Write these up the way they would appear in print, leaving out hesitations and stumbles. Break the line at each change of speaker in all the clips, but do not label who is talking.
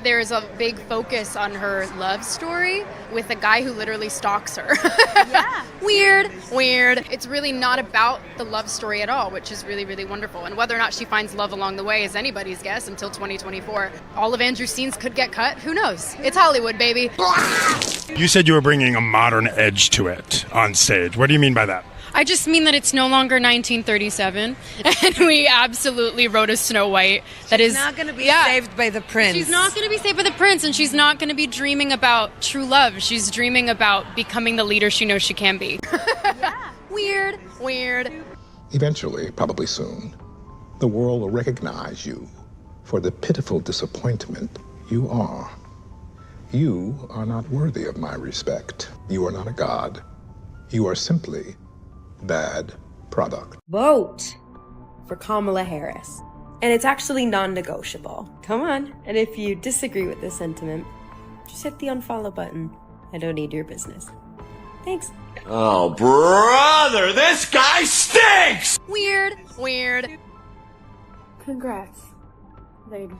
there's a big focus on her love story with a guy who literally stalks her.
Yeah.
Weird. It's really not about the love story at all, which is really, really wonderful. And whether or not she finds love along the way is anybody's guess until 2024. All of Andrew's scenes could get cut. Who knows? It's Hollywood, baby.
You said you were bringing a modern edge to it on stage. What do you mean by that?
I just mean that it's no longer 1937, and we absolutely wrote a Snow White that is
not going to be saved by the prince.
She's not going to be saved by the prince, and she's not going to be dreaming about true love. She's dreaming about becoming the leader she knows she can be.
Yeah.
Weird.
Eventually, probably soon, the world will recognize you for the pitiful disappointment you are. You are not worthy of my respect. You are not a god. You are simply bad product.
Vote for Kamala Harris. And it's actually non-negotiable. Come on. And if you disagree with this sentiment, just hit the unfollow button. I don't need your business. Thanks.
Oh, brother, this guy stinks!
Weird.
Congrats. They've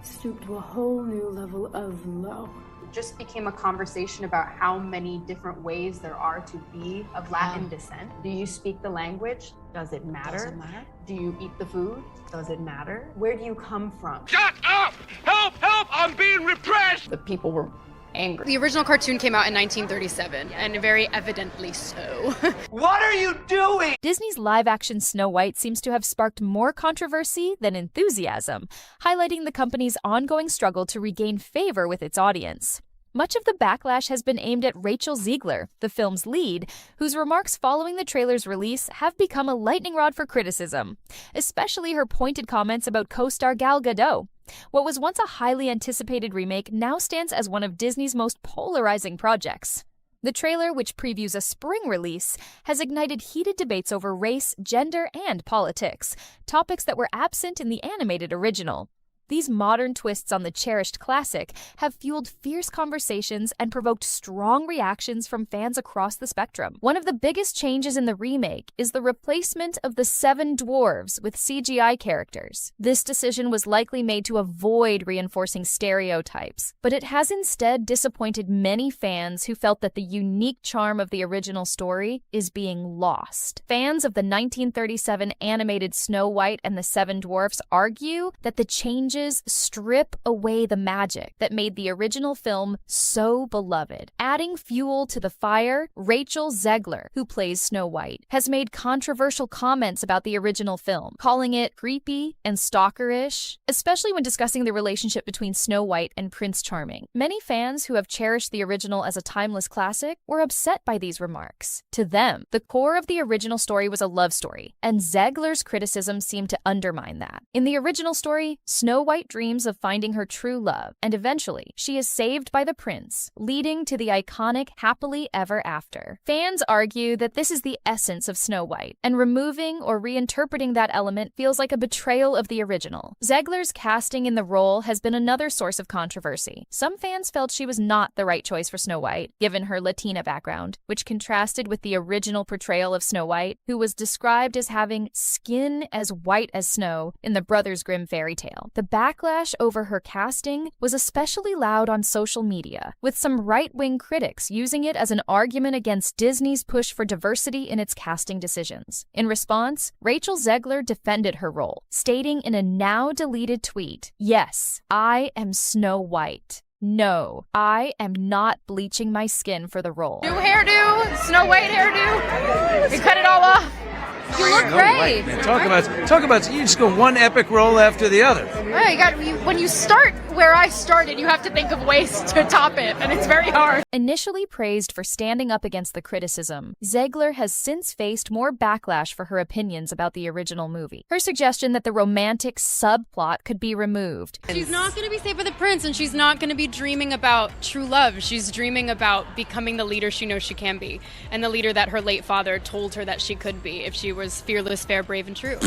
stooped to a whole new level of low.
Just became a conversation about how many different ways there are to be of Latin descent. Do you speak the language? Does it matter?
Doesn't matter.
Do you eat the food? Does it matter? Where do you come from?
Shut up! Help! I'm being repressed!
The people were angry.
The original cartoon came out in 1937, and very evidently so.
What are you doing?
Disney's live-action Snow White seems to have sparked more controversy than enthusiasm, highlighting the company's ongoing struggle to regain favor with its audience. Much of the backlash has been aimed at Rachel Zegler, the film's lead, whose remarks following the trailer's release have become a lightning rod for criticism, especially her pointed comments about co-star Gal Gadot. What was once a highly anticipated remake now stands as one of Disney's most polarizing projects. The trailer, which previews a spring release, has ignited heated debates over race, gender, and politics, topics that were absent in the animated original. These modern twists on the cherished classic have fueled fierce conversations and provoked strong reactions from fans across the spectrum. One of the biggest changes in the remake is the replacement of the 7 dwarves with CGI characters. This decision was likely made to avoid reinforcing stereotypes, but it has instead disappointed many fans who felt that the unique charm of the original story is being lost. Fans of the 1937 animated Snow White and the 7 Dwarfs argue that the changes strip away the magic that made the original film so beloved. Adding fuel to the fire, Rachel Zegler, who plays Snow White, has made controversial comments about the original film, calling it creepy and stalkerish, especially when discussing the relationship between Snow White and Prince Charming. Many fans who have cherished the original as a timeless classic were upset by these remarks. To them, the core of the original story was a love story, and Zegler's criticism seemed to undermine that. In the original story, Snow White dreams of finding her true love, and eventually, she is saved by the prince, leading to the iconic happily ever after. Fans argue that this is the essence of Snow White, and removing or reinterpreting that element feels like a betrayal of the original. Zegler's casting in the role has been another source of controversy. Some fans felt she was not the right choice for Snow White, given her Latina background, which contrasted with the original portrayal of Snow White, who was described as having skin as white as snow in the Brothers Grimm fairy tale. The backlash over her casting was especially loud on social media, with some right-wing critics using it as an argument against Disney's push for diversity in its casting decisions. In response, Rachel Zegler defended her role, stating in a now-deleted tweet, "Yes, I am Snow White. No, I am not bleaching my skin for the role."
New hairdo, Snow White hairdo. We cut it all off. You look great.
Man, talk about you just go one epic role after the other.
When you start where I started, you have to think of ways to top it, and it's very hard.
Initially praised for standing up against the criticism, Zegler has since faced more backlash for her opinions about the original movie. Her suggestion that the romantic subplot could be removed.
She's not going to be saved by the prince, and she's not going to be dreaming about true love. She's dreaming about becoming the leader she knows she can be, and the leader that her late father told her that she could be if she was fearless, fair, brave, and true.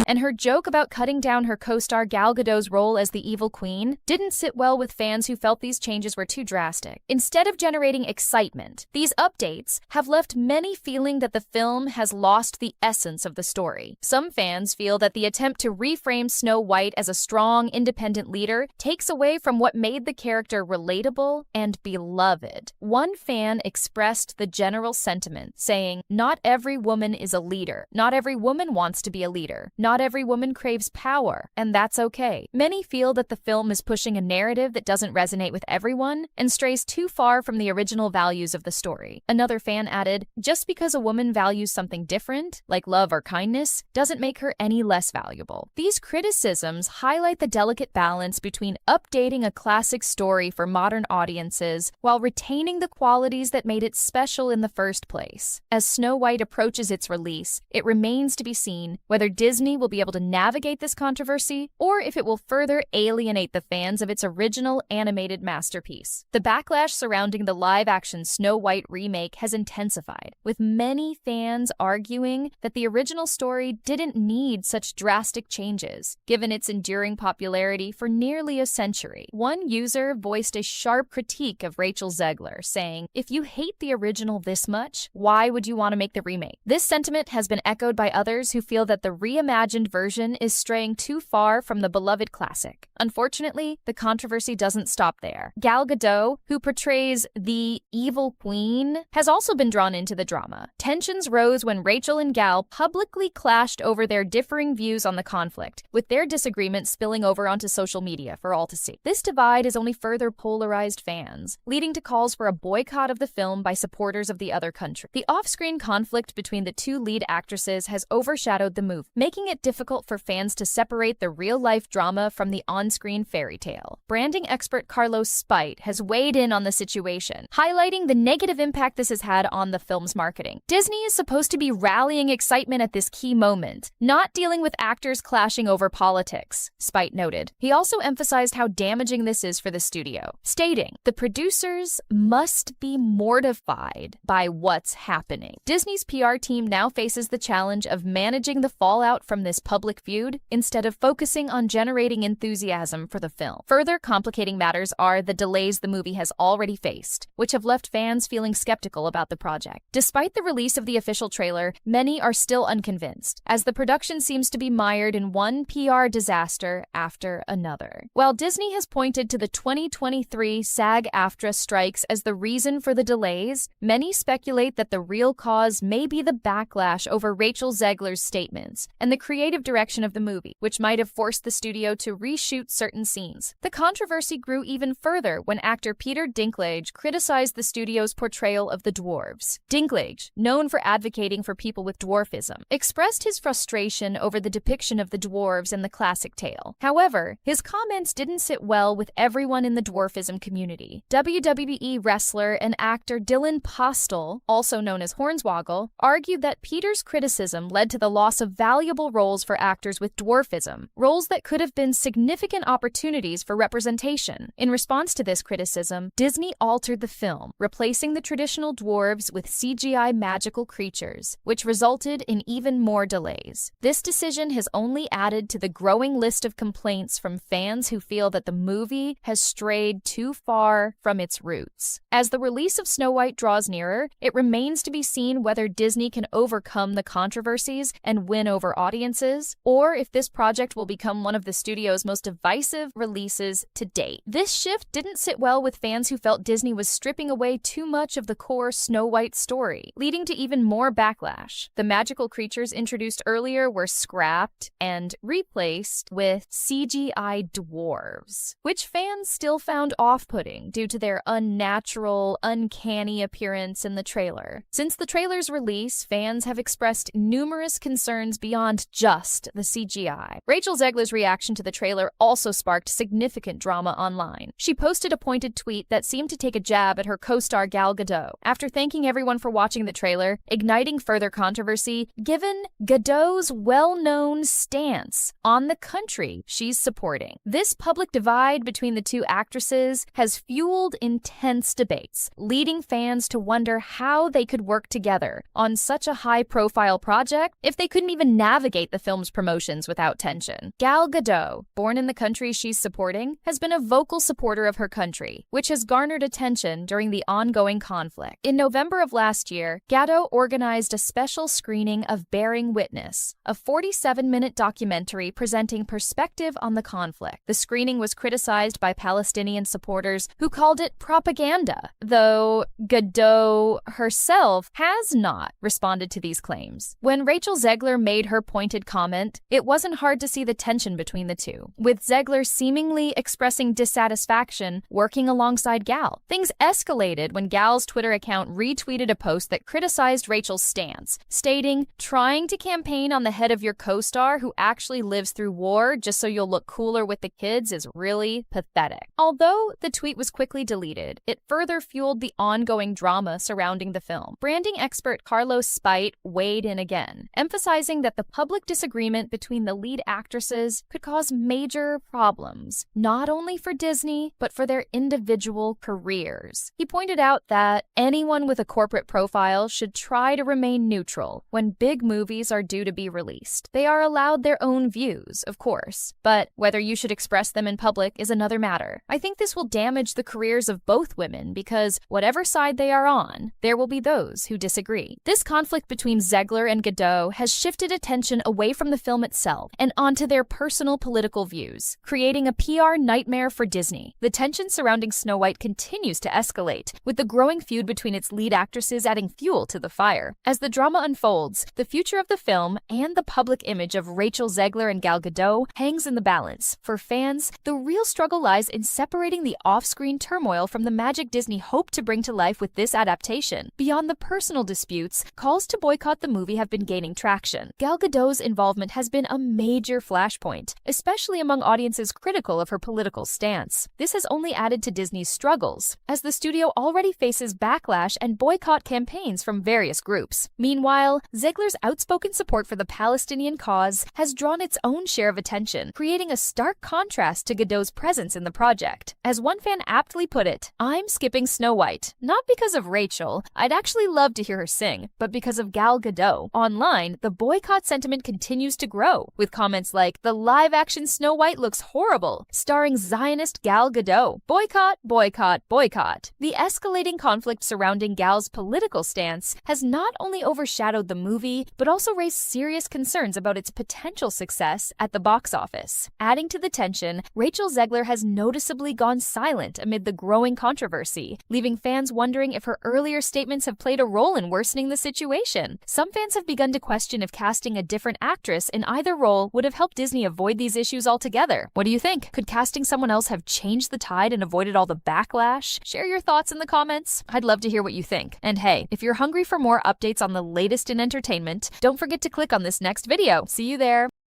And her joke about cutting down her co-star Gal Gadot's Gadot's role as the evil queen didn't sit well with fans who felt these changes were too drastic. Instead of generating excitement, these updates have left many feeling that the film has lost the essence of the story. Some fans feel that the attempt to reframe Snow White as a strong, independent leader takes away from what made the character relatable and beloved. One fan expressed the general sentiment, saying, "Not every woman is a leader. Not every woman wants to be a leader. Not every woman craves power, and that's okay." Many feel that the film is pushing a narrative that doesn't resonate with everyone and strays too far from the original values of the story. Another fan added, "Just because a woman values something different, like love or kindness, doesn't make her any less valuable." These criticisms highlight the delicate balance between updating a classic story for modern audiences while retaining the qualities that made it special in the first place. As Snow White approaches its release, it remains to be seen whether Disney will be able to navigate this controversy or if it will further alienate the fans of its original animated masterpiece. The backlash surrounding the live-action Snow White remake has intensified, with many fans arguing that the original story didn't need such drastic changes, given its enduring popularity for nearly a century. One user voiced a sharp critique of Rachel Zegler, saying, "If you hate the original this much, why would you want to make the remake?" This sentiment has been echoed by others who feel that the reimagined version is straying too far from the beloved classic. Unfortunately, the controversy doesn't stop there. Gal Gadot, who portrays the evil queen, has also been drawn into the drama. Tensions rose when Rachel and Gal publicly clashed over their differing views on the conflict, with their disagreement spilling over onto social media for all to see. This divide has only further polarized fans, leading to calls for a boycott of the film by supporters of the other country. The off-screen conflict between the two lead actresses has overshadowed the movie, making it difficult for fans to separate the real-life drama from the on-screen fairy tale. Branding expert Carlos Spite has weighed in on the situation, highlighting the negative impact this has had on the film's marketing. Disney is supposed to be rallying excitement at this key moment, not dealing with actors clashing over politics, Spite noted. He also emphasized how damaging this is for the studio, stating, "The producers must be mortified by what's happening." Disney's PR team now faces the challenge of managing the fallout from this public feud instead of focusing on generating enthusiasm for the film. Further complicating matters are the delays the movie has already faced, which have left fans feeling skeptical about the project. Despite the release of the official trailer, many are still unconvinced, as the production seems to be mired in one PR disaster after another. While Disney has pointed to the 2023 SAG-AFTRA strikes as the reason for the delays, many speculate that the real cause may be the backlash over Rachel Zegler's statements and the creative direction of the movie, which might have forced the studio to reshoot certain scenes. The controversy grew even further when actor Peter Dinklage criticized the studio's portrayal of the dwarves. Dinklage, known for advocating for people with dwarfism, expressed his frustration over the depiction of the dwarves in the classic tale. However, his comments didn't sit well with everyone in the dwarfism community. WWE wrestler and actor Dylan Postel, also known as Hornswoggle, argued that Peter's criticism led to the loss of valuable roles for actors with dwarfism, roles that could have been significant opportunities for representation. In response to this criticism, Disney altered the film, replacing the traditional dwarves with CGI magical creatures, which resulted in even more delays. This decision has only added to the growing list of complaints from fans who feel that the movie has strayed too far from its roots. As the release of Snow White draws nearer, it remains to be seen whether Disney can overcome the controversies and win over audiences, or if this project will become one of the studio's most divisive releases to date. This shift didn't sit well with fans who felt Disney was stripping away too much of the core Snow White story, leading to even more backlash. The magical creatures introduced earlier were scrapped and replaced with CGI dwarves, which fans still found off-putting due to their unnatural, uncanny appearance in the trailer. Since the trailer's release, fans have expressed numerous concerns beyond just the CGI. Rachel Zegler's reaction to the trailer also sparked significant drama online. She posted a pointed tweet that seemed to take a jab at her co-star Gal Gadot, after thanking everyone for watching the trailer, igniting further controversy given Gadot's well-known stance on the country she's supporting. This public divide between the two actresses has fueled intense debates, leading fans to wonder how they could work together on such a high-profile project if they couldn't even navigate the film's promotions without tension. Gal Gadot Gadot, born in the country she's supporting, has been a vocal supporter of her country, which has garnered attention during the ongoing conflict. In November of last year, Gadot organized a special screening of Bearing Witness, a 47-minute documentary presenting perspective on the conflict. The screening was criticized by Palestinian supporters who called it propaganda, though Gadot herself has not responded to these claims. When Rachel Zegler made her pointed comment, it wasn't hard to see the tension between the two, with Zegler seemingly expressing dissatisfaction working alongside Gal. Things escalated when Gal's Twitter account retweeted a post that criticized Rachel's stance, stating, "Trying to campaign on the head of your co-star who actually lives through war just so you'll look cooler with the kids is really pathetic." Although the tweet was quickly deleted, it further fueled the ongoing drama surrounding the film. Branding expert Carlos Spite weighed in again, emphasizing that the public disagreement between the lead actresses could cause major problems, not only for Disney, but for their individual careers. He pointed out that anyone with a corporate profile should try to remain neutral when big movies are due to be released. They are allowed their own views, of course, but whether you should express them in public is another matter. I think this will damage the careers of both women because whatever side they are on, there will be those who disagree. This conflict between Zegler and Gadot has shifted attention away from the film itself and onto their personal political views, creating a PR nightmare for Disney. The tension surrounding Snow White continues to escalate, with the growing feud between its lead actresses adding fuel to the fire. As the drama unfolds, the future of the film and the public image of Rachel Zegler and Gal Gadot hangs in the balance. For fans, the real struggle lies in separating the off-screen turmoil from the magic Disney hoped to bring to life with this adaptation. Beyond the personal disputes, calls to boycott the movie have been gaining traction. Gal Gadot's involvement has been a major flashpoint, especially among audiences critical of her political stance. This has only added to Disney's struggles, as the studio already faces backlash and boycott campaigns from various groups. Meanwhile, Zegler's outspoken support for the Palestinian cause has drawn its own share of attention, creating a stark contrast to Gadot's presence in the project. As one fan aptly put it, "I'm skipping Snow White, not because of Rachel, I'd actually love to hear her sing, but because of Gal Gadot." Online, the boycott sentiment continues to grow, with comments like, "The live-action Snow White looks horrible, starring Zionist Gal Gadot. Boycott, boycott, boycott." The escalating conflict surrounding Gal's political stance has not only overshadowed the movie, but also raised serious concerns about its potential success at the box office. Adding to the tension, Rachel Zegler has noticeably gone silent amid the growing controversy, leaving fans wondering if her earlier statements have played a role in worsening the situation. Some fans have begun to question if casting a different actress in either role would have helped Disney avoid these issues altogether. What do you think? Could casting someone else have changed the tide and avoided all the backlash? Share your thoughts in the comments. I'd love to hear what you think. And hey, if you're hungry for more updates on the latest in entertainment, don't forget to click on this next video. See you there.